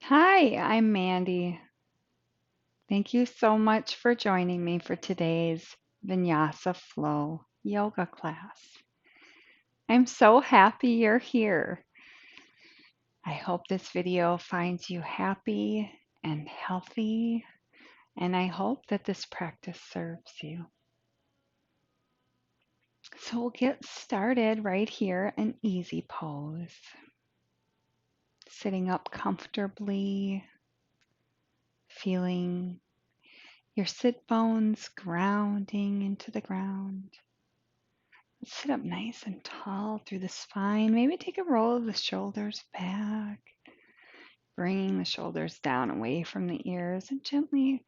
Hi, I'm Mandy. Thank you so much for joining me for today's Vinyasa Flow yoga class. I'm so happy you're here. I hope this video finds you happy and healthy, and I hope that this practice serves you. So we'll get started right here, an easy pose. Sitting up comfortably, feeling your sit bones grounding into the ground. Sit up nice and tall through the spine. Maybe take a roll of the shoulders back, bringing the shoulders down away from the ears and gently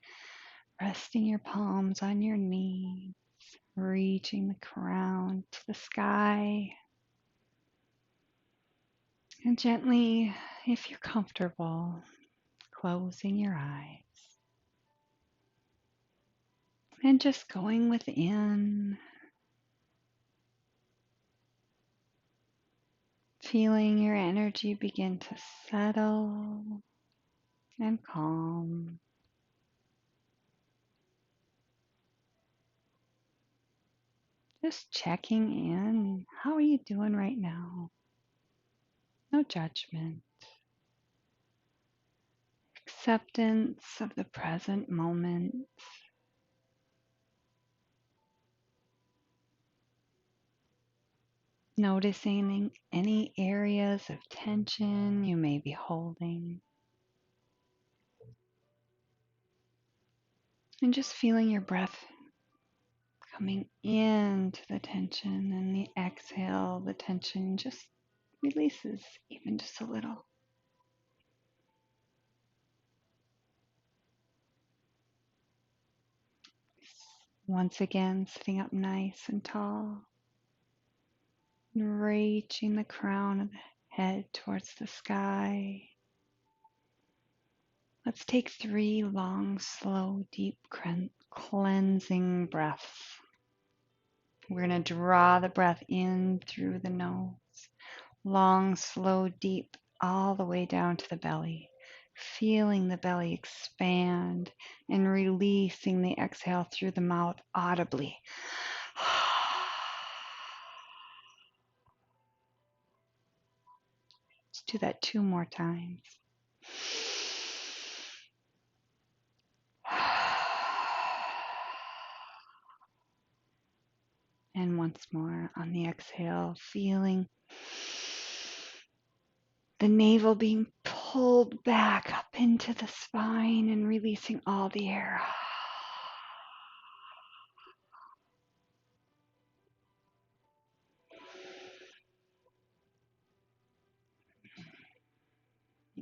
resting your palms on your knees, reaching the crown to the sky. And gently, if you're comfortable, closing your eyes and just going within, feeling your energy begin to settle and calm. Just checking in. How are you doing right now? No judgment. Acceptance of the present moment. Noticing any areas of tension you may be holding. And just feeling your breath coming into the tension, and the exhale, the tension just releases even just a little. Once again, sitting up nice and tall, reaching the crown of the head towards the sky. Let's take 3 long, slow, deep cleansing breaths. We're going to draw the breath in through the nose. Long, slow, deep, all the way down to the belly. Feeling the belly expand and releasing the exhale through the mouth audibly. Let's do that 2 more times. And once more on the exhale, feeling the navel being pulled back up into the spine and releasing all the air.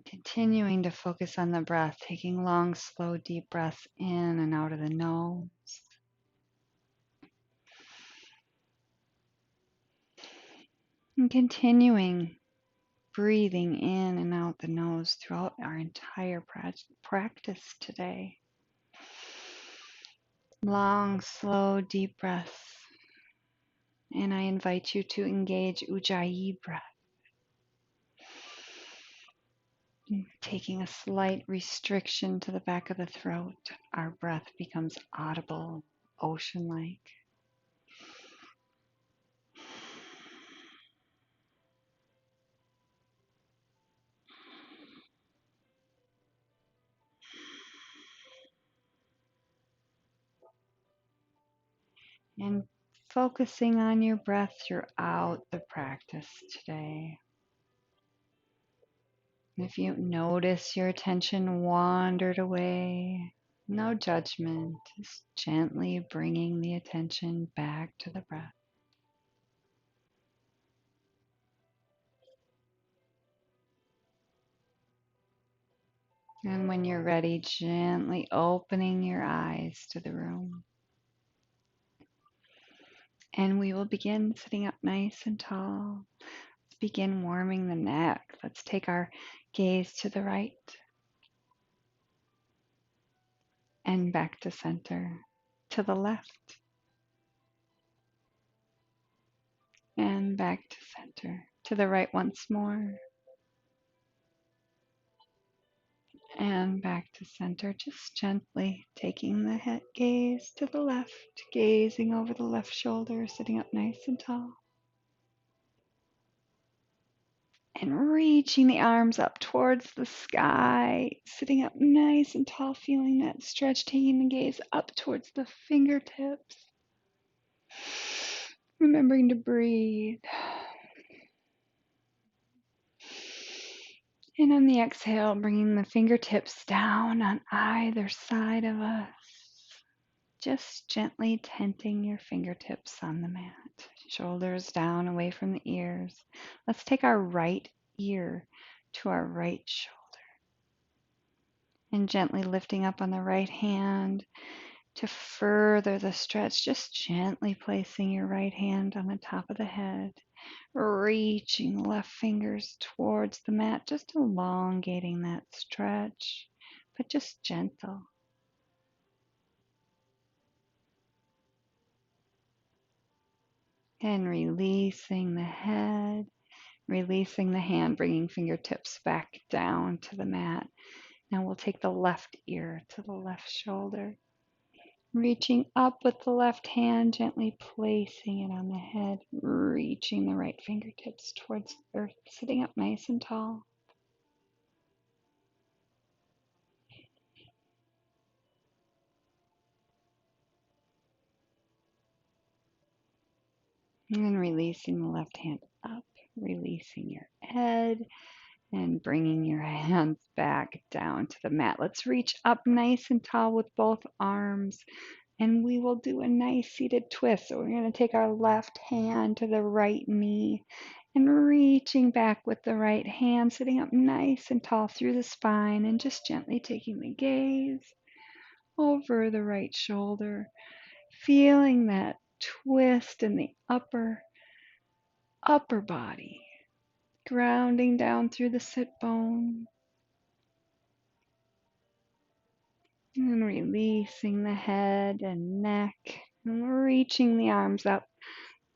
Continuing to focus on the breath, taking long, slow, deep breaths in and out of the nose. And continuing breathing in and out the nose throughout our entire practice today. Long, slow, deep breaths. And I invite you to engage Ujjayi breath. Taking a slight restriction to the back of the throat, our breath becomes audible, ocean-like. And focusing on your breath throughout the practice today. If you notice your attention wandered away, no judgment, just gently bringing the attention back to the breath. And when you're ready, gently opening your eyes to the room. And we will begin sitting up nice and tall. Let's begin warming the neck. Let's take our gaze to the right and back to center, to the left and back to center, to the right once more And back to center, just gently taking the head gaze to the left, gazing over the left shoulder, sitting up nice and tall. And reaching the arms up towards the sky, sitting up nice and tall, feeling that stretch, taking the gaze up towards the fingertips. Remembering to breathe. And on the exhale, bringing the fingertips down on either side of us. Just gently tenting your fingertips on the mat. Shoulders down away from the ears. Let's take our right ear to our right shoulder. And gently lifting up on the right hand to further the stretch. Just gently placing your right hand on the top of the head. Reaching the left fingers towards the mat. Just elongating that stretch, but just gentle. And releasing the head, releasing the hand, bringing fingertips back down to the mat. Now we'll take the left ear to the left shoulder. Reaching up with the left hand, gently placing it on the head, reaching the right fingertips towards the earth, sitting up nice and tall. And then releasing the left hand up, releasing your head, and bringing your hands back down to the mat. Let's reach up nice and tall with both arms, and we will do a nice seated twist. So we're going to take our left hand to the right knee and reaching back with the right hand, sitting up nice and tall through the spine, and just gently taking the gaze over the right shoulder, feeling that twist in the upper body, grounding down through the sit bone, and releasing the head and neck, and reaching the arms up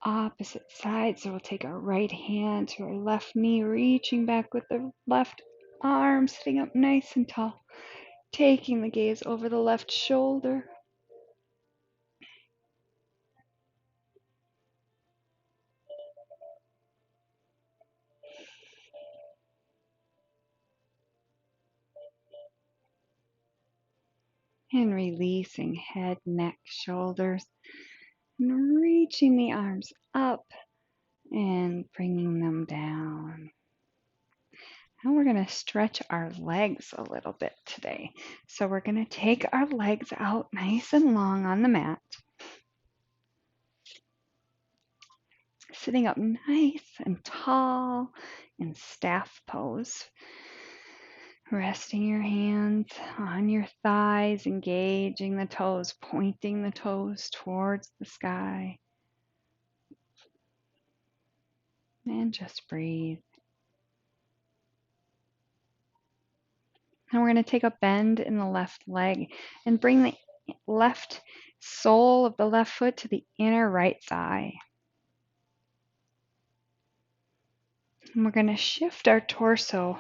opposite side. So we'll take our right hand to our left knee, reaching back with the left arm, sitting up nice and tall, taking the gaze over the left shoulder. And releasing head, neck, shoulders, and reaching the arms up and bringing them down. Now we're going to stretch our legs a little bit today. So we're going to take our legs out nice and long on the mat, sitting up nice and tall in staff pose. Resting your hands on your thighs, engaging the toes, pointing the toes towards the sky. And just breathe. Now we're going to take a bend in the left leg and bring the left sole of the left foot to the inner right thigh. And we're going to shift our torso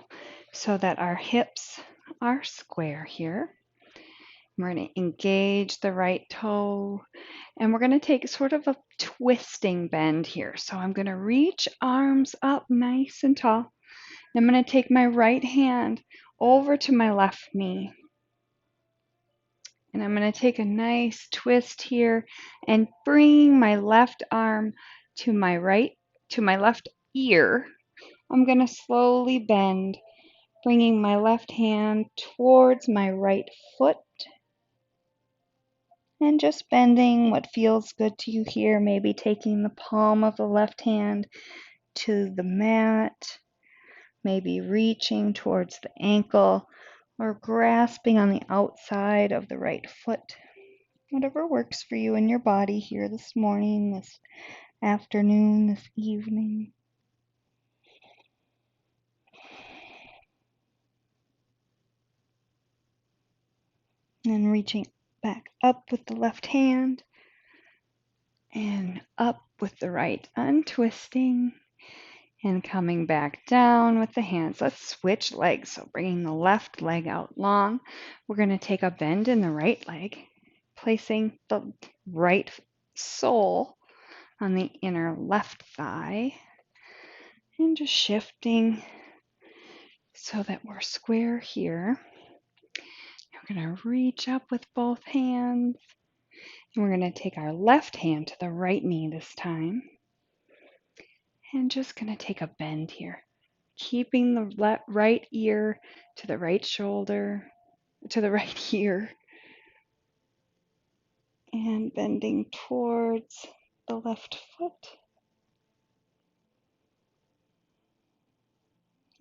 so that our hips are square here. We're going to engage the right toe, and we're going to take sort of a twisting bend here. So I'm going to reach arms up nice and tall. I'm going to take my right hand over to my left knee. And I'm going to take a nice twist here and bring my left arm to my left ear. I'm going to slowly bend, bringing my left hand towards my right foot. And just bending what feels good to you here, maybe taking the palm of the left hand to the mat, maybe reaching towards the ankle or grasping on the outside of the right foot. Whatever works for you in your body here this morning, this afternoon, this evening. And then reaching back up with the left hand and up with the right, untwisting And coming back down with the hands. Let's switch legs. So bringing the left leg out long. We're going to take a bend in the right leg, placing the right sole on the inner left thigh, and just shifting so that we're square here. We're going to reach up with both hands, and we're going to take our left hand to the right knee this time, and just going to take a bend here, keeping the right ear to the right shoulder, to the right ear, and bending towards the left foot,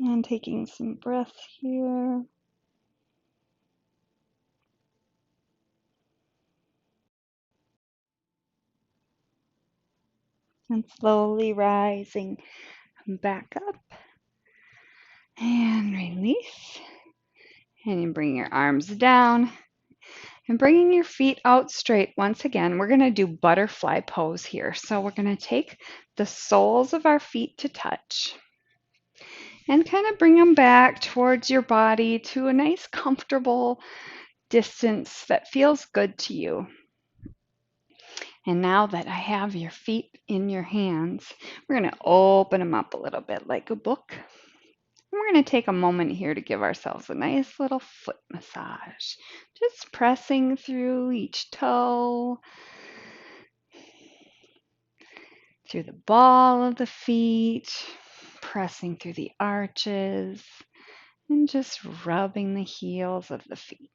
and taking some breath here. And slowly rising back up and release. And you bring your arms down and bringing your feet out straight. Once again, we're going to do butterfly pose here. So we're going to take the soles of our feet to touch and kind of bring them back towards your body to a nice comfortable distance that feels good to you. And now that I have your feet in your hands, we're going to open them up a little bit like a book. We're going to take a moment here to give ourselves a nice little foot massage. Just pressing through each toe, through the ball of the feet, pressing through the arches, and just rubbing the heels of the feet.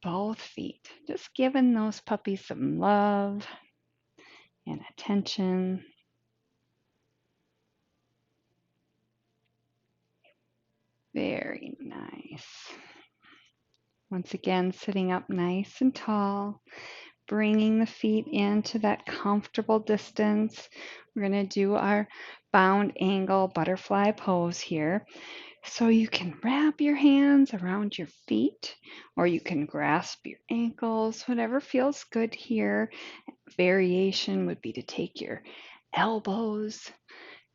Both feet. Just giving those puppies some love and attention. Very nice. Once again, sitting up nice and tall, bringing the feet into that comfortable distance. We're going to do our bound angle butterfly pose here. So you can wrap your hands around your feet, or you can grasp your ankles, whatever feels good here. Variation would be to take your elbows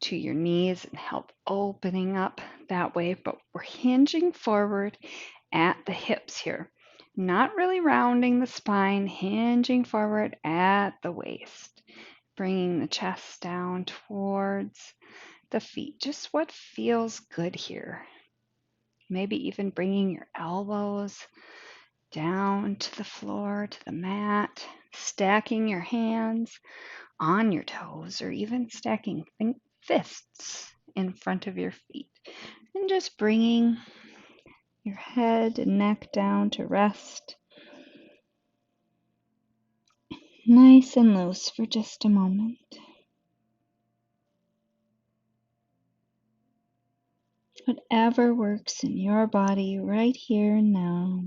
to your knees and help opening up that way, but we're hinging forward at the hips here. Not really rounding the spine, hinging forward at the waist, bringing the chest down towards the feet. Just what feels good here. Maybe even bringing your elbows down to the floor, to the mat, stacking your hands on your toes, or even stacking fists in front of your feet. And just bringing your head and neck down to rest. Nice and loose for just a moment. Whatever works in your body right here and now.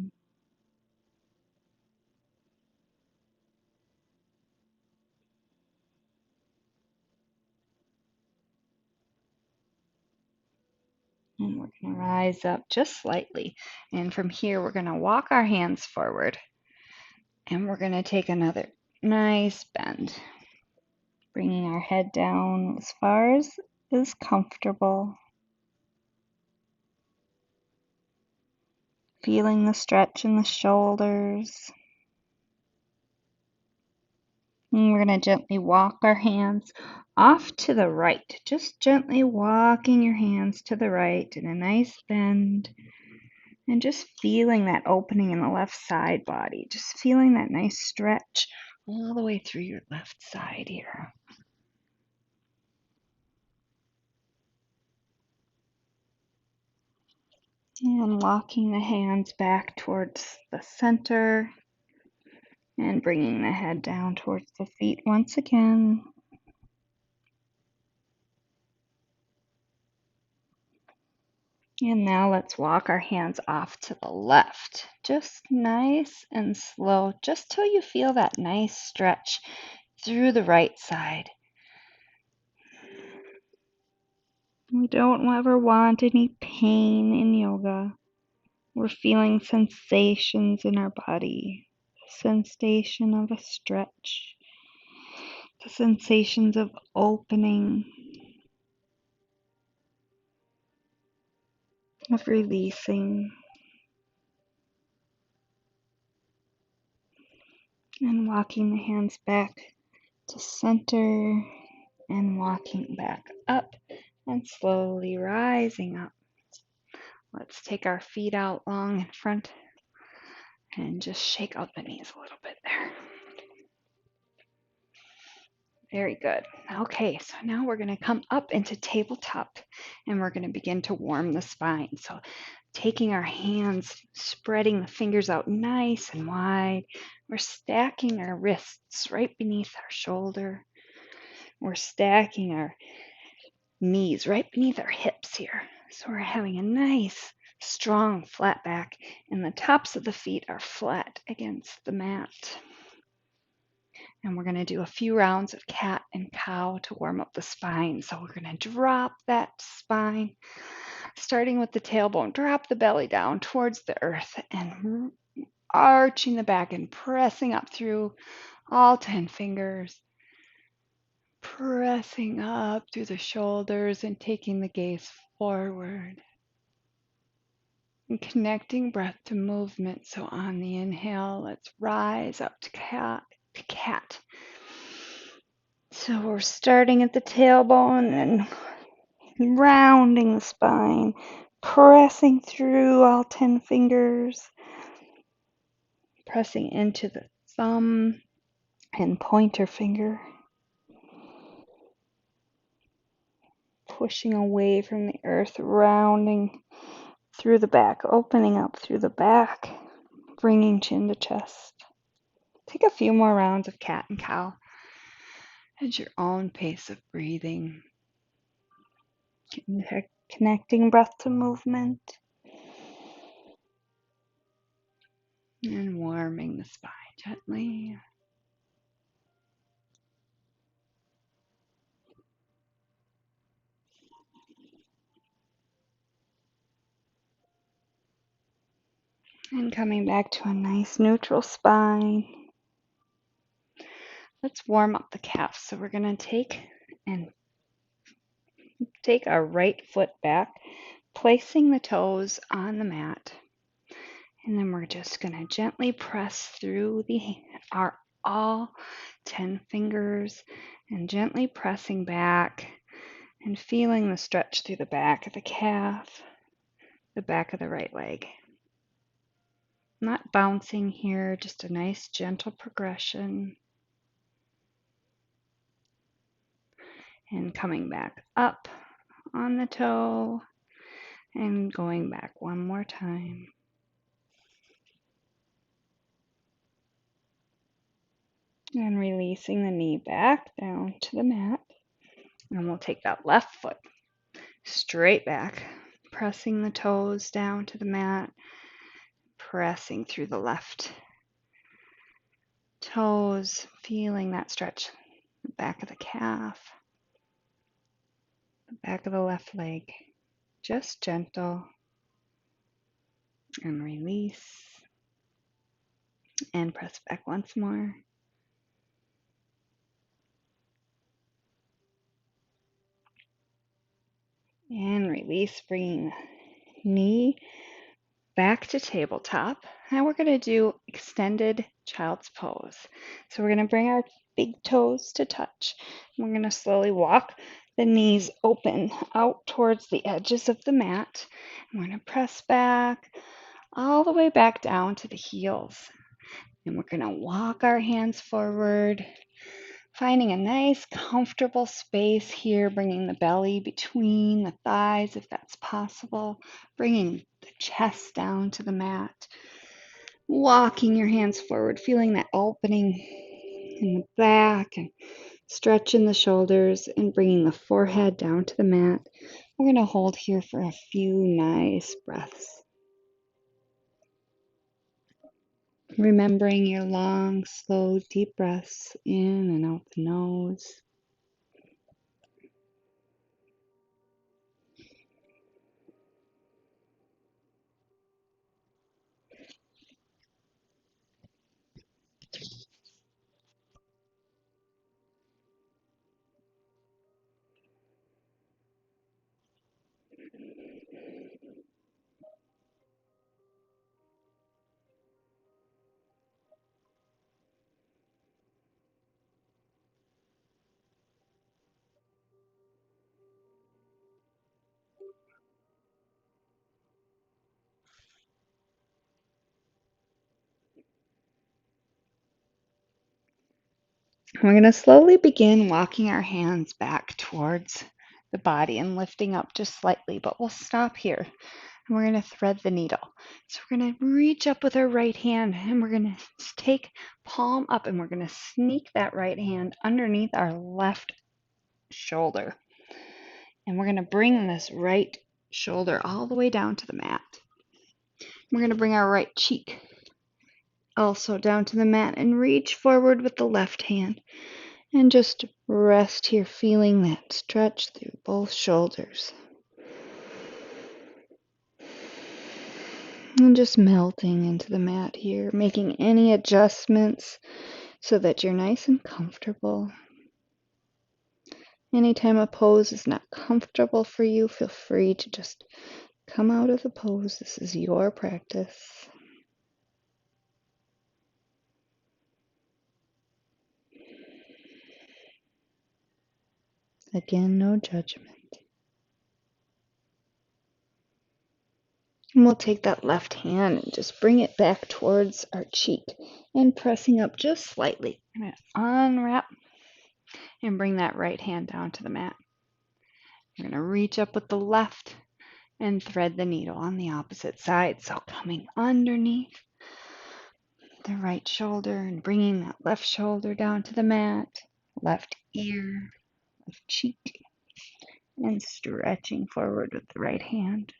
And we're going to rise up just slightly. And from here, we're going to walk our hands forward. And we're going to take another nice bend. Bringing our head down as far as is comfortable. Feeling the stretch in the shoulders. And we're going to gently walk our hands off to the right. Just gently walking your hands to the right in a nice bend. And just feeling that opening in the left side body. Just feeling that nice stretch all the way through your left side here. And walking the hands back towards the center. And bringing the head down towards the feet once again. And now let's walk our hands off to the left. Just nice and slow, just till you feel that nice stretch through the right side. We don't ever want any pain in yoga. We're feeling sensations in our body. The sensation of a stretch. The sensations of opening. of releasing and walking the hands back to center and walking back up and slowly rising up. Let's take our feet out long in front and just shake out the knees a little bit there. Very good. Okay, so now we're going to come up into tabletop and we're going to begin to warm the spine. So taking our hands, spreading the fingers out nice and wide. We're stacking our wrists right beneath our shoulder. We're stacking our knees right beneath our hips here. So we're having a nice, strong, flat back, and the tops of the feet are flat against the mat. And we're going to do a few rounds of cat and cow to warm up the spine. So we're going to drop that spine, starting with the tailbone. Drop the belly down towards the earth and arching the back and pressing up through all 10 fingers. Pressing up through the shoulders and taking the gaze forward. And connecting breath to movement. So on the inhale, let's rise up to cat. So we're starting at the tailbone and rounding the spine, pressing through all 10 fingers, pressing into the thumb and pointer finger, pushing away from the earth, rounding through the back, opening up through the back, bringing chin to chest. Take a few more rounds of cat and cow at your own pace of breathing. Connecting breath to movement and warming the spine gently. And coming back to a nice neutral spine. Let's warm up the calves. So we're going to take our right foot back, placing the toes on the mat. And then we're just going to gently press through our all 10 fingers and gently pressing back and feeling the stretch through the back of the calf, the back of the right leg. Not bouncing here, just a nice gentle progression. And coming back up on the toe and going back one more time. And releasing the knee back down to the mat. And we'll take that left foot straight back, pressing the toes down to the mat, pressing through the left toes, feeling that stretch, the back of the calf, the back of the left leg. Just gentle. And release. And press back once more. And release, bringing the knee back to tabletop. Now we're going to do extended child's pose. So we're going to bring our big toes to touch. We're going to slowly walk the knees open out towards the edges of the mat. We're going to press back all the way back down to the heels. And we're going to walk our hands forward, finding a nice comfortable space here, bringing the belly between the thighs if that's possible, bringing the chest down to the mat, walking your hands forward, feeling that opening in the back and stretch in the shoulders and bringing the forehead down to the mat. We're going to hold here for a few nice breaths. Remembering your long, slow, deep breaths in and out the nose. We're going to slowly begin walking our hands back towards the body and lifting up just slightly, but we'll stop here and we're going to thread the needle. So we're going to reach up with our right hand and we're going to take palm up and we're going to sneak that right hand underneath our left shoulder. And we're going to bring this right shoulder all the way down to the mat. We're going to bring our right cheek also down to the mat and reach forward with the left hand. And just rest here, feeling that stretch through both shoulders. And just melting into the mat here, making any adjustments so that you're nice and comfortable. Anytime a pose is not comfortable for you, feel free to just come out of the pose. This is your practice. Again, no judgment. And we'll take that left hand and just bring it back towards our cheek and pressing up just slightly. I'm going to unwrap and bring that right hand down to the mat. You're going to reach up with the left and thread the needle on the opposite side. So coming underneath the right shoulder and bringing that left shoulder down to the mat, left ear, left cheek, and stretching forward with the right hand.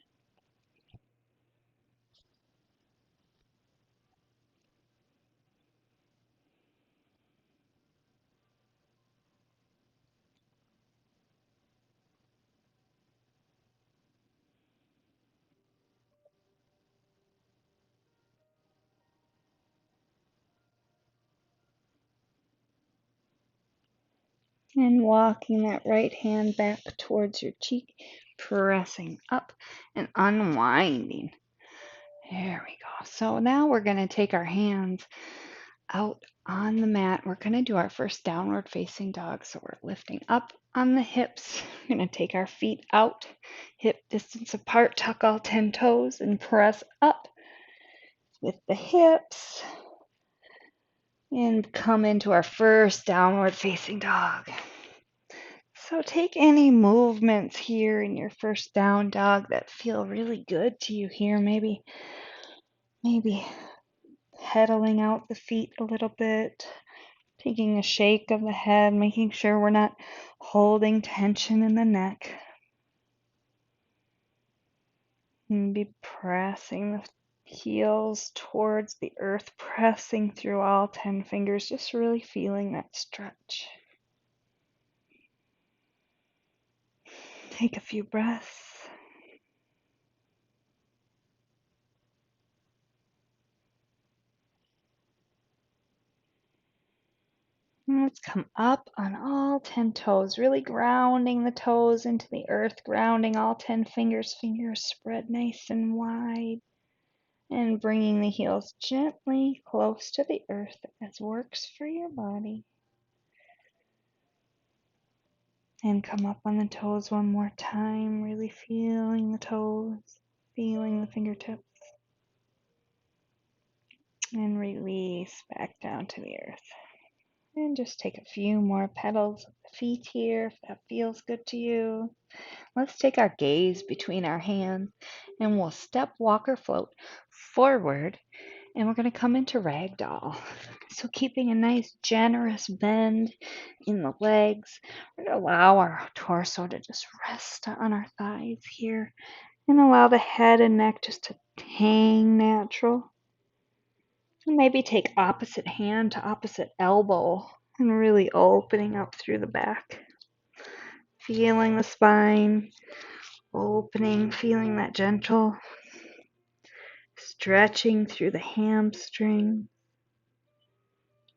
And walking that right hand back towards your cheek, pressing up and unwinding. There we go. So now we're going to take our hands out on the mat. We're going to do our first downward facing dog. So we're lifting up on the hips. We're going to take our feet out, hip distance apart, tuck all 10 toes, and press up with the hips. And come into our first downward facing dog. So take any movements here in your first down dog that feel really good to you here. Maybe pedaling out the feet a little bit, taking a shake of the head, making sure we're not holding tension in the neck. And be pressing the heels towards the earth, pressing through all 10 fingers, just really feeling that stretch. Take a few breaths. And let's come up on all 10 toes, really grounding the toes into the earth, grounding all 10 fingers, fingers spread nice and wide, and bringing the heels gently close to the earth as works for your body. And come up on the toes one more time, really feeling the toes, feeling the fingertips, and release back down to the earth. And just take a few more petals of the feet here if that feels good to you. Let's take our gaze between our hands and we'll step, walk, or float forward. And we're going to come into ragdoll. So keeping a nice generous bend in the legs. We're going to allow our torso to just rest on our thighs here. And allow the head and neck just to hang natural. And maybe take opposite hand to opposite elbow and really opening up through the back. Feeling the spine opening, feeling that gentle stretching through the hamstring.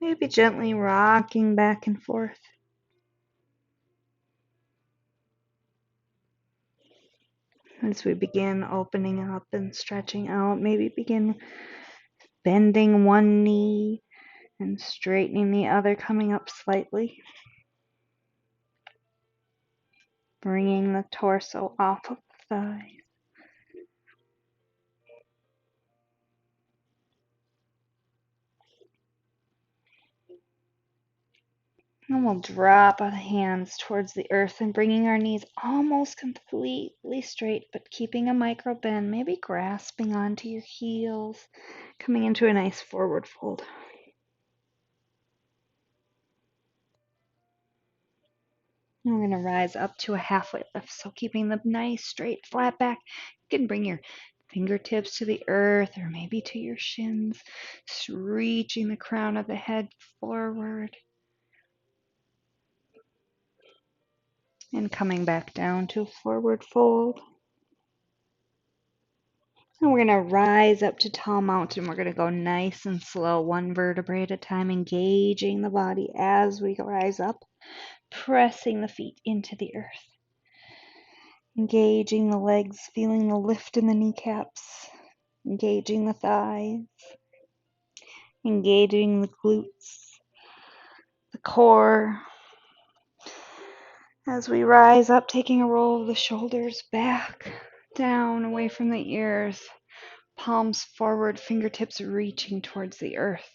Maybe gently rocking back and forth. As we begin opening up and stretching out, maybe begin bending one knee and straightening the other, coming up slightly. Bringing the torso off of the thighs. And we'll drop our hands towards the earth and bringing our knees almost completely straight, but keeping a micro bend, maybe grasping onto your heels, coming into a nice forward fold. And we're going to rise up to a halfway lift. So keeping the nice straight flat back, you can bring your fingertips to the earth or maybe to your shins, just reaching the crown of the head forward. And coming back down to a forward fold. And we're going to rise up to tall mountain. We're going to go nice and slow, one vertebrae at a time, engaging the body as we rise up, pressing the feet into the earth, engaging the legs, feeling the lift in the kneecaps, engaging the thighs, engaging the glutes, the core. As we rise up, taking a roll of the shoulders back, down, away from the ears, palms forward, fingertips reaching towards the earth.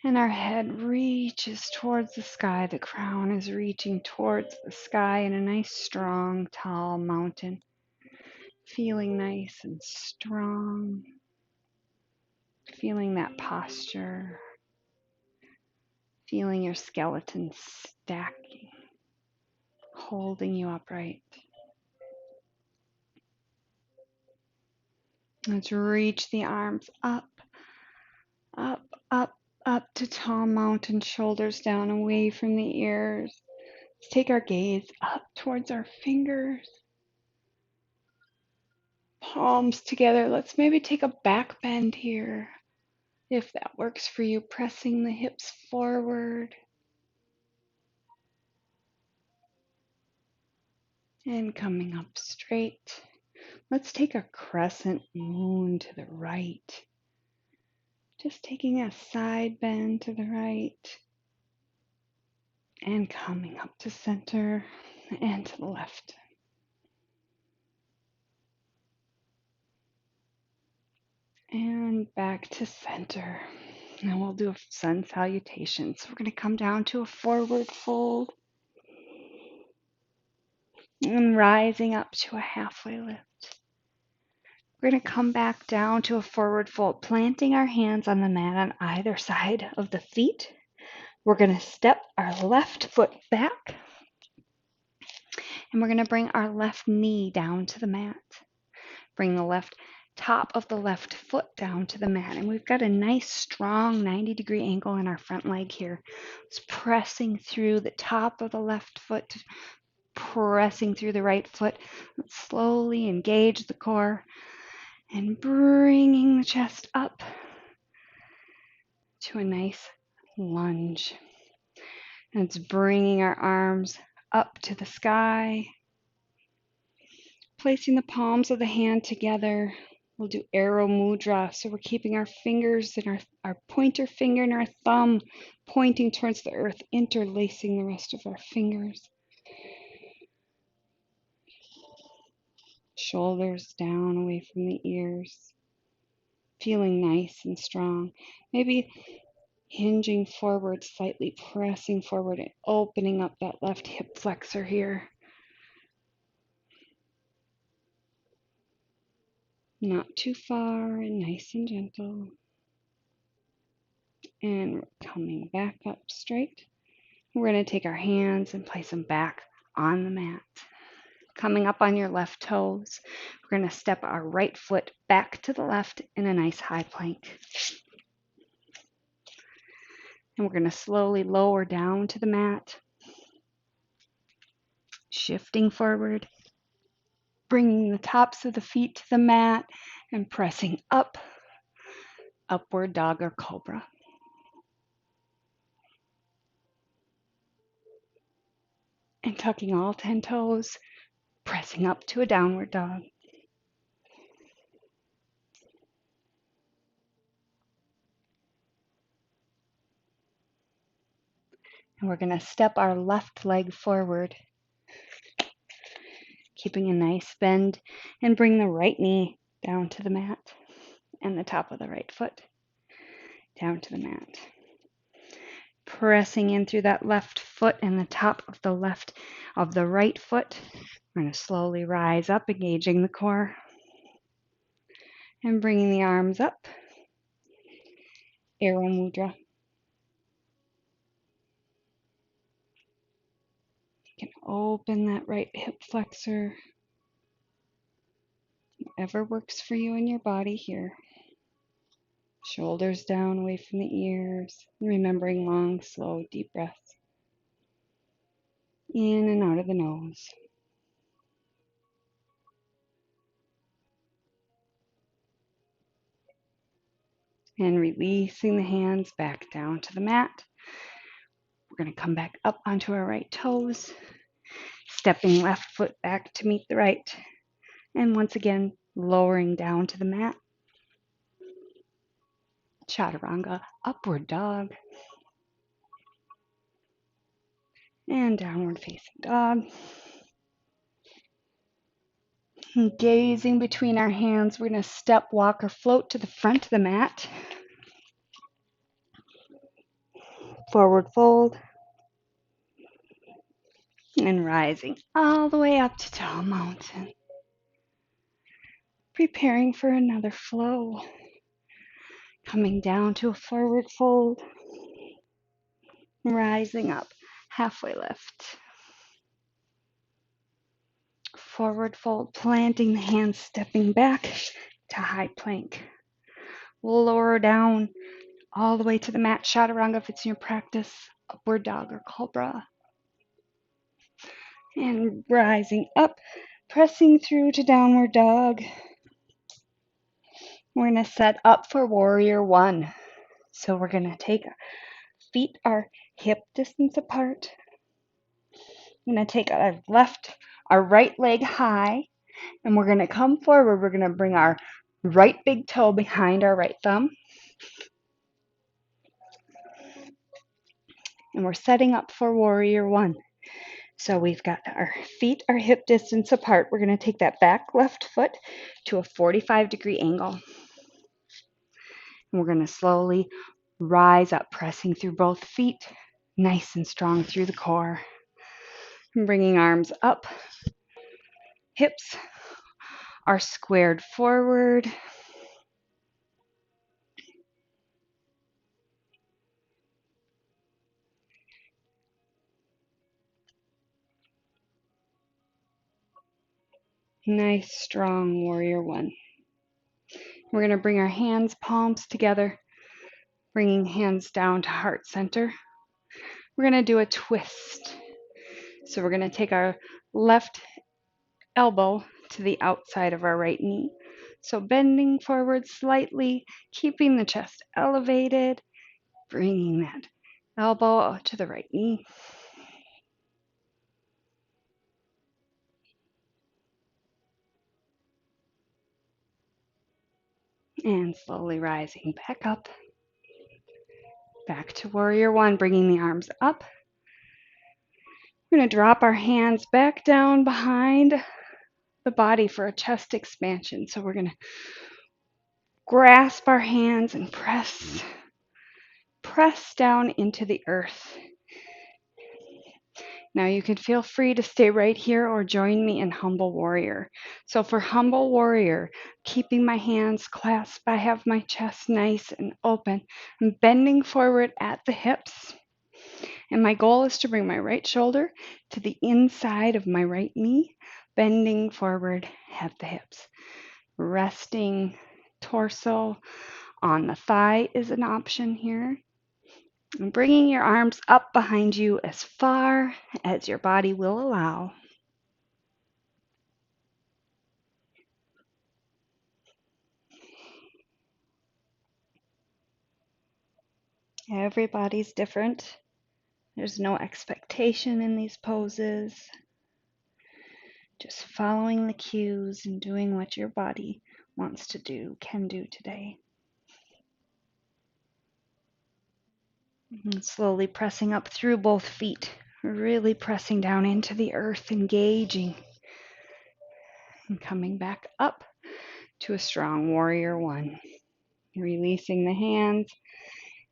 And our head reaches towards the sky. The crown is reaching towards the sky in a nice, strong, tall mountain. Feeling nice and strong. Feeling that posture. Feeling your skeleton stacking, holding you upright. Let's reach the arms up, up, up, up to tall mountain, shoulders down, away from the ears. Let's take our gaze up towards our fingers, palms together. Let's maybe take a back bend here, if that works for you, pressing the hips forward. And coming up straight. Let's take a crescent moon to the right. Just taking a side bend to the right. And coming up to center and to the left. And back to center. Now we'll do a sun salutation. So we're going to come down to a forward fold. And rising up to a halfway lift. We're going to come back down to a forward fold, planting our hands on the mat on either side of the feet. We're going to step our left foot back. And we're going to bring our left knee down to the mat. Bring the left top of the left foot down to the mat. And we've got a nice, strong 90-degree angle in our front leg here. It's pressing through the top of the left foot, pressing through the right foot. Let's slowly engage the core and bringing the chest up to a nice lunge. And it's bringing our arms up to the sky, placing the palms of the hand together. We'll do arrow mudra. So we're keeping our fingers and our pointer finger and our thumb pointing towards the earth, interlacing the rest of our fingers. Shoulders down away from the ears. Feeling nice and strong. Maybe hinging forward slightly, pressing forward and opening up that left hip flexor here. Not too far and nice and gentle. And we're coming back up straight. We're going to take our hands and place them back on the mat. Coming up on your left toes, we're going to step our right foot back to the left in a nice high plank. And we're going to slowly lower down to the mat, shifting forward, bringing the tops of the feet to the mat and pressing up, upward dog or cobra. And tucking all 10 toes, pressing up to a downward dog. And we're going to step our left leg forward, keeping a nice bend, and bring the right knee down to the mat and the top of the right foot down to the mat. Pressing in through that left foot and the top of the right foot. We're going to slowly rise up, engaging the core. And bringing the arms up. Arrow Mudra. You can open that right hip flexor. Whatever works for you in your body here. Shoulders down, away from the ears. Remembering long, slow, deep breaths. In and out of the nose. And releasing the hands back down to the mat. We're going to come back up onto our right toes. Stepping left foot back to meet the right. And once again, lowering down to the mat. Chaturanga, upward dog. And downward facing dog. And gazing between our hands, we're going to step, walk, or float to the front of the mat. Forward fold. And rising all the way up to tall mountain. Preparing for another flow. Coming down to a forward fold. Rising up, halfway lift. Forward fold, planting the hands, stepping back to high plank. Lower down all the way to the mat, chaturanga if it's in your practice, upward dog or cobra. And rising up, pressing through to downward dog. We're going to set up for warrior one. So we're going to take our feet are hip distance apart. We're going to take our right leg high, and we're going to come forward. We're going to bring our right big toe behind our right thumb. And we're setting up for warrior one. So we've got our feet are hip distance apart. We're going to take that back left foot to a 45-degree angle. And we're going to slowly rise up, pressing through both feet, nice and strong through the core. And bringing arms up. Hips are squared forward. Nice, strong warrior one. We're going to bring our hands, palms together, bringing hands down to heart center. We're going to do a twist. So we're going to take our left elbow to the outside of our right knee. So bending forward slightly, keeping the chest elevated, bringing that elbow to the right knee. And slowly rising back up. Back to warrior one, bringing the arms up. We're going to drop our hands back down behind the body for a chest expansion. So we're going to grasp our hands and press down into the earth. Now you can feel free to stay right here or join me in humble warrior. So for humble warrior, keeping my hands clasped, I have my chest nice and open. I'm bending forward at the hips. And my goal is to bring my right shoulder to the inside of my right knee, bending forward at the hips. Resting torso on the thigh is an option here. And bringing your arms up behind you as far as your body will allow. Everybody's different. There's no expectation in these poses. Just following the cues and doing what your body wants to do, can do today. And slowly pressing up through both feet, really pressing down into the earth, engaging. And coming back up to a strong warrior one. Releasing the hands.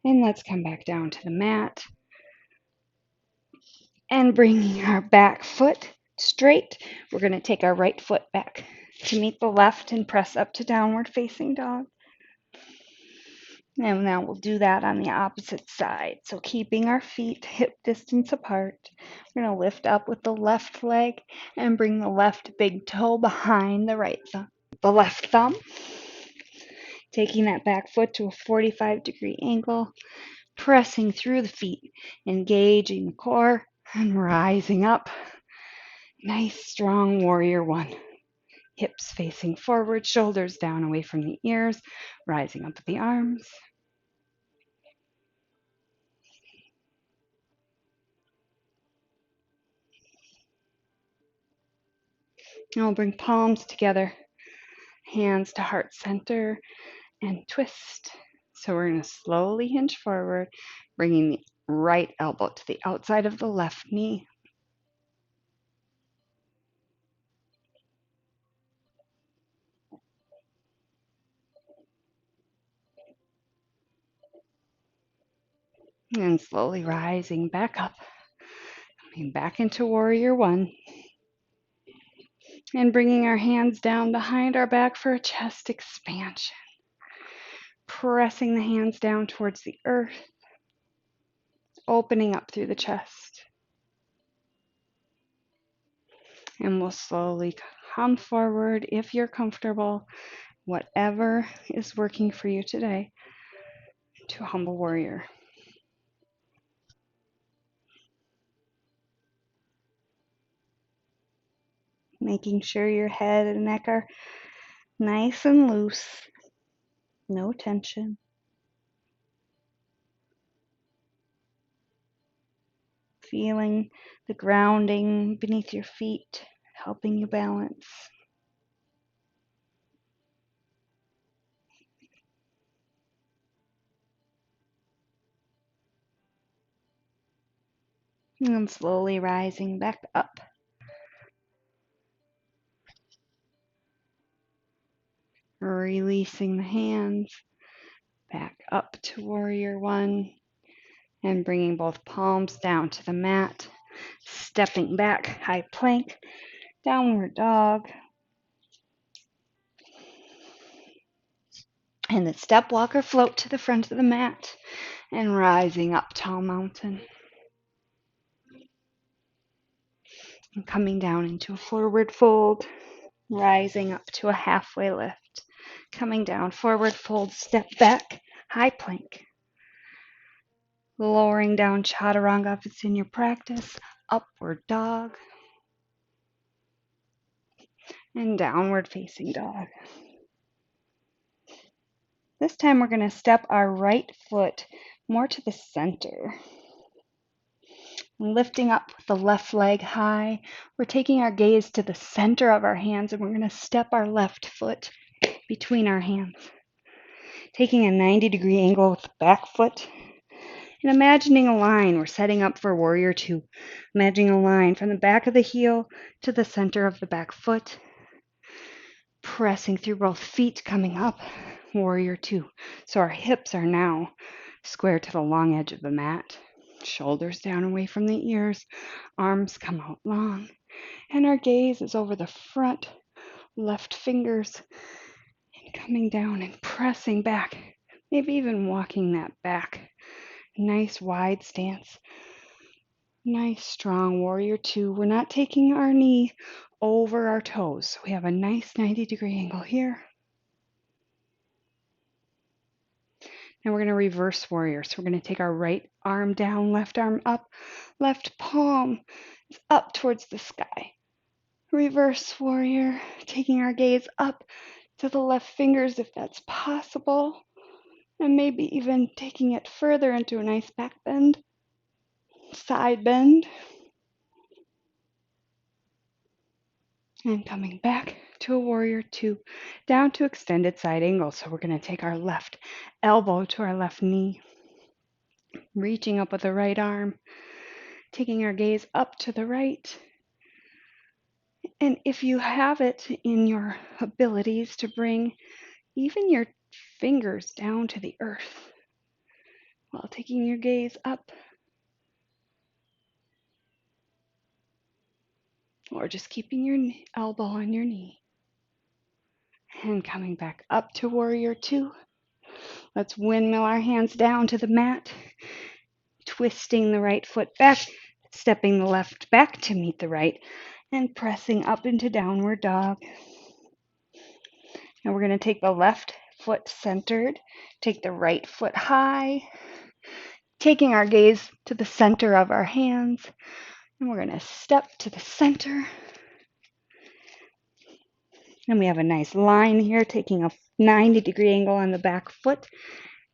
And let's come back down to the mat. And bringing our back foot straight, we're going to take our right foot back to meet the left and press up to downward facing dog. And now we'll do that on the opposite side. So keeping our feet hip distance apart, we're going to lift up with the left leg and bring the left big toe behind the right thumb. The left thumb, taking that back foot to a 45-degree angle, pressing through the feet, engaging the core and rising up. Nice, strong warrior one. Hips facing forward, shoulders down away from the ears, rising up with the arms. And we'll bring palms together, hands to heart center, and twist. So we're going to slowly hinge forward, bringing the right elbow to the outside of the left knee. And slowly rising back up, coming back into warrior one. And bringing our hands down behind our back for a chest expansion. Pressing the hands down towards the earth, opening up through the chest. And we'll slowly come forward if you're comfortable, whatever is working for you today, to humble warrior. Making sure your head and neck are nice and loose, no tension. Feeling the grounding beneath your feet, helping you balance. And slowly rising back up. Releasing the hands back up to warrior one. And bringing both palms down to the mat. Stepping back, high plank, downward dog. And the step walk or float to the front of the mat. And rising up, tall mountain. And coming down into a forward fold. Rising up to a halfway lift. Coming down, forward fold, step back, high plank. Lowering down, chaturanga if it's in your practice. Upward dog. And downward facing dog. This time we're going to step our right foot more to the center. Lifting up with the left leg high. We're taking our gaze to the center of our hands and we're going to step our left foot between our hands. Taking a 90-degree angle with the back foot. And imagining a line. We're setting up for warrior two. Imagining a line from the back of the heel to the center of the back foot. Pressing through both feet, coming up. Warrior two. So our hips are now square to the long edge of the mat. Shoulders down away from the ears. Arms come out long. And our gaze is over the front left fingers. And coming down and pressing back. Maybe even walking that back. Nice wide stance. Nice strong warrior two. We're not taking our knee over our toes. We have a nice 90-degree angle here. Now we're going to reverse warrior. So we're going to take our right arm down, left arm up, left palm is up towards the sky. Reverse warrior, taking our gaze up to the left fingers if that's possible, and maybe even taking it further into a nice back bend, side bend, and coming back to a warrior two, down to extended side angle. So we're going to take our left elbow to our left knee, reaching up with the right arm, taking our gaze up to the right. And if you have it in your abilities to bring even your fingers down to the earth while taking your gaze up, or just keeping your elbow on your knee. And coming back up to warrior two. Let's windmill our hands down to the mat, twisting the right foot back, stepping the left back to meet the right, and pressing up into downward dog. And we're going to take the left foot centered, take the right foot high, taking our gaze to the center of our hands. And we're going to step to the center. And we have a nice line here, taking a 90-degree angle on the back foot,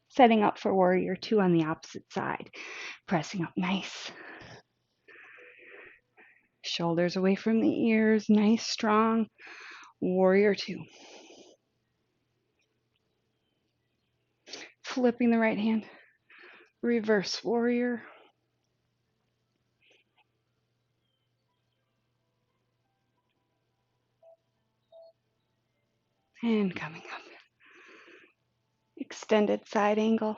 setting up for warrior two on the opposite side. Pressing up nice. Shoulders away from the ears, nice, strong. Warrior two. Flipping the right hand. Reverse warrior. And coming up. Extended side angle.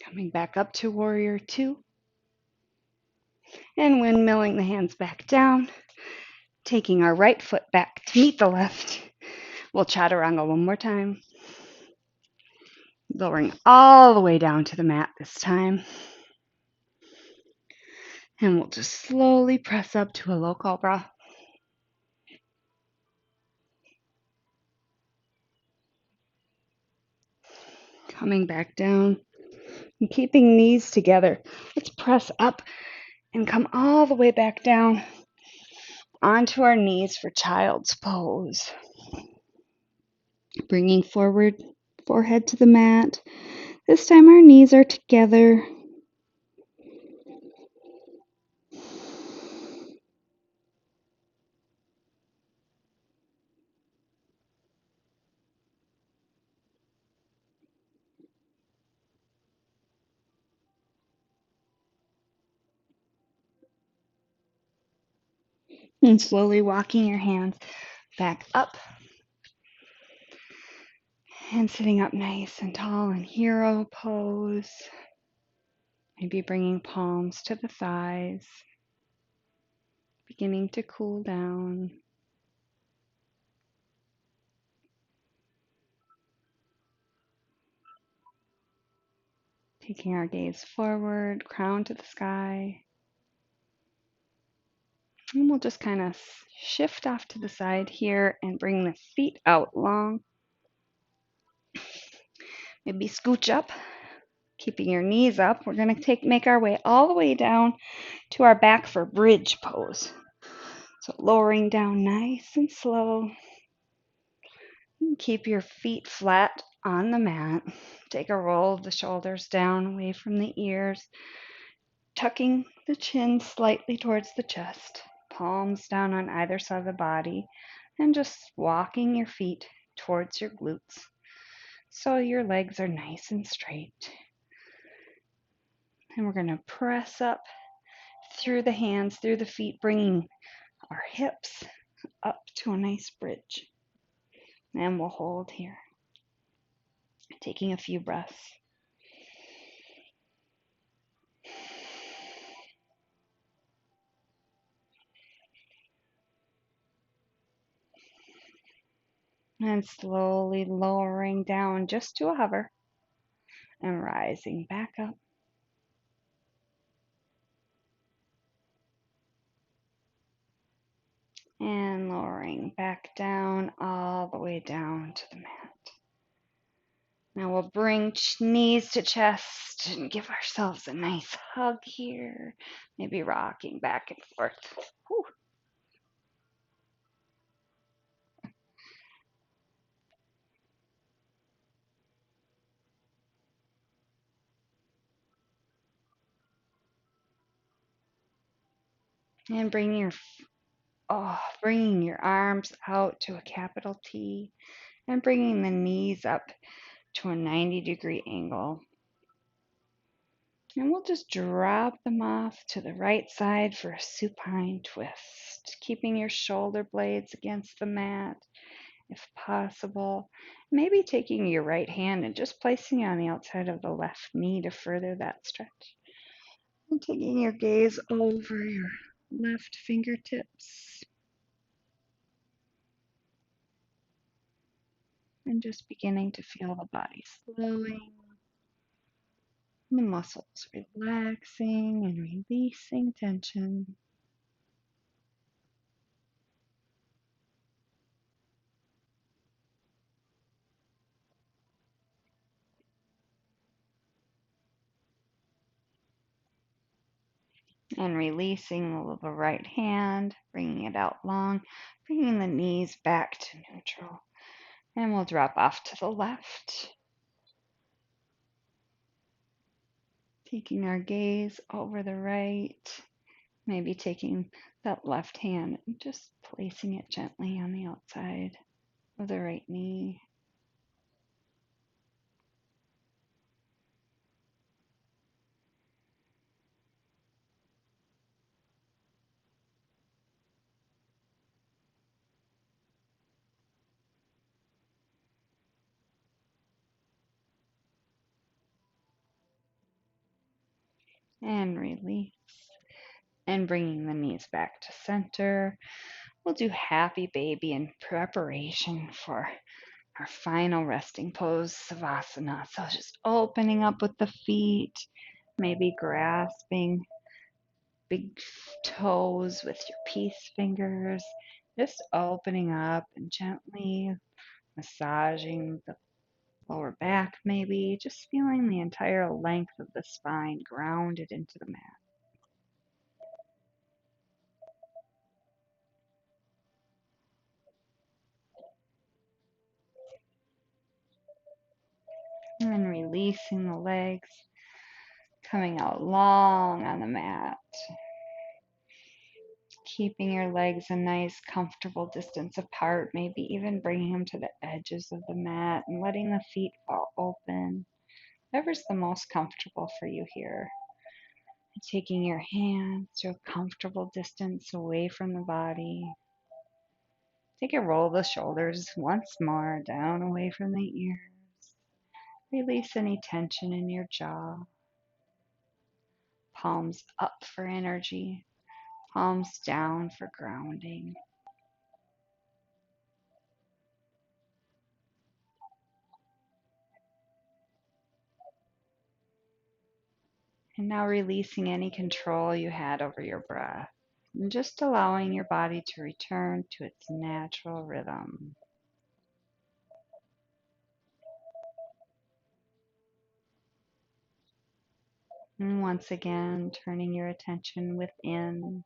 Coming back up to warrior two. And windmilling the hands back down. Taking our right foot back to meet the left. We'll chaturanga one more time. Lowering all the way down to the mat this time. And we'll just slowly press up to a low cobra. Coming back down and keeping knees together. Let's press up and come all the way back down onto our knees for child's pose. Bringing forward, forehead to the mat. This time our knees are together. And slowly walking your hands back up. And sitting up nice and tall in hero pose. Maybe bringing palms to the thighs. Beginning to cool down. Taking our gaze forward, crown to the sky. And we'll just kind of shift off to the side here and bring the feet out long. Maybe scooch up, keeping your knees up. We're going to make our way all the way down to our back for bridge pose. So lowering down nice and slow. Keep your feet flat on the mat. Take a roll of the shoulders down away from the ears. Tucking the chin slightly towards the chest. Palms down on either side of the body. And just walking your feet towards your glutes. So your legs are nice and straight. And we're going to press up through the hands, through the feet, bringing our hips up to a nice bridge. And we'll hold here. Taking a few breaths. And slowly lowering down just to a hover. And rising back up. And lowering back down, all the way down to the mat. Now we'll bring knees to chest and give ourselves a nice hug here. Maybe rocking back and forth. Whew. And bringing your arms out to a capital T. And bringing the knees up to a 90-degree angle. And we'll just drop them off to the right side for a supine twist, keeping your shoulder blades against the mat if possible. Maybe taking your right hand and just placing it on the outside of the left knee to further that stretch. And taking your gaze over your left fingertips. And just beginning to feel the body slowing, the muscles relaxing and releasing tension. And releasing the right hand, bringing it out long, bringing the knees back to neutral. And we'll drop off to the left. Taking our gaze over the right, maybe taking that left hand and just placing it gently on the outside of the right knee. And release. And bringing the knees back to center. We'll do happy baby in preparation for our final resting pose, savasana. So just opening up with the feet, maybe grasping big toes with your peace fingers, just opening up and gently massaging the lower back, maybe just feeling the entire length of the spine grounded into the mat. And then releasing the legs, coming out long on the mat. Keeping your legs a nice, comfortable distance apart, maybe even bringing them to the edges of the mat and letting the feet fall open. Whatever's the most comfortable for you here. And taking your hands to a comfortable distance away from the body. Take a roll of the shoulders once more down away from the ears. Release any tension in your jaw. Palms up for energy. Palms down for grounding. And now releasing any control you had over your breath. And just allowing your body to return to its natural rhythm. And once again, turning your attention within.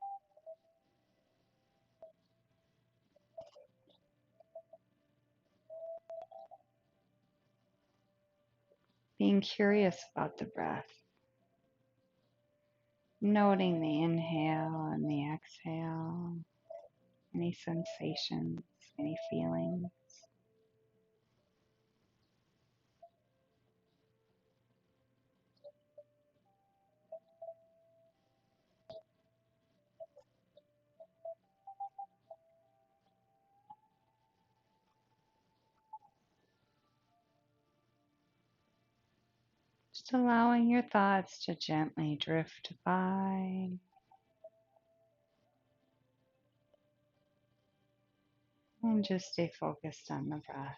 Being curious about the breath. Noting the inhale and the exhale. Any sensations, any feelings. Just allowing your thoughts to gently drift by. And just stay focused on the breath.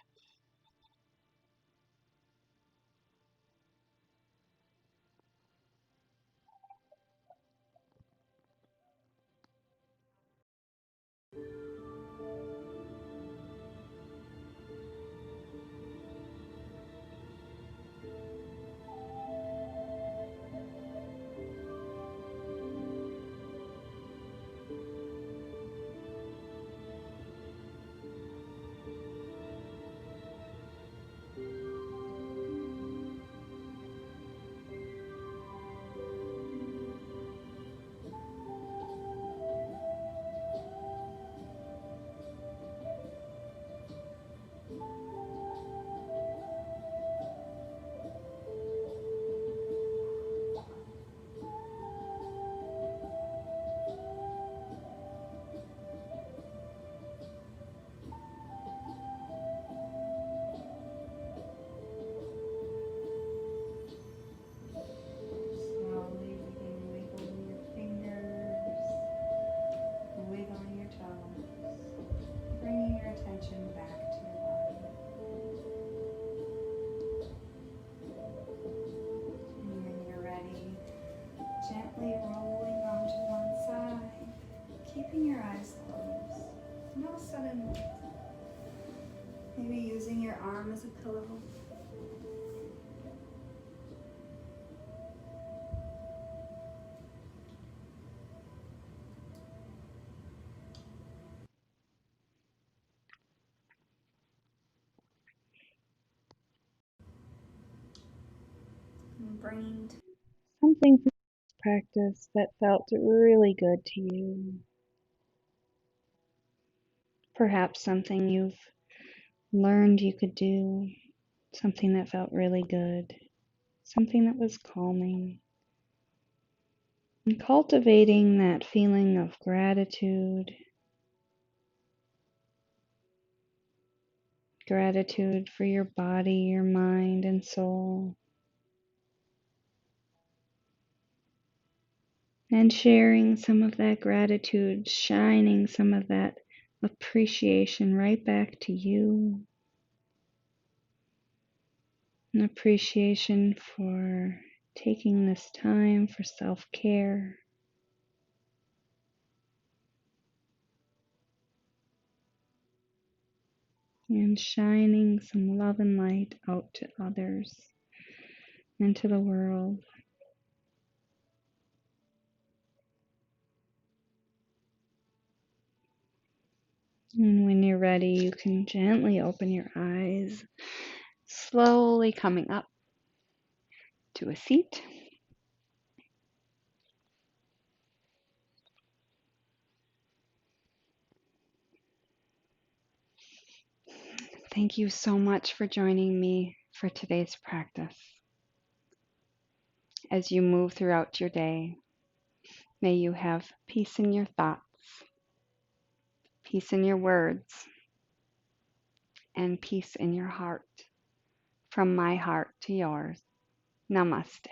waves. And all of a sudden, maybe using your arm as a pillow. And bringing something from this practice that felt really good to you. Perhaps something you've learned you could do, something that felt really good, something that was calming. And cultivating that feeling of gratitude, gratitude for your body, your mind, and soul. And sharing some of that gratitude, shining some of that appreciation right back to you. An appreciation for taking this time for self-care. And shining some love and light out to others and to the world. And when you're ready, you can gently open your eyes, slowly coming up to a seat. Thank you so much for joining me for today's practice. As you move throughout your day, may you have peace in your thoughts, peace in your words, and peace in your heart. From my heart to yours. Namaste.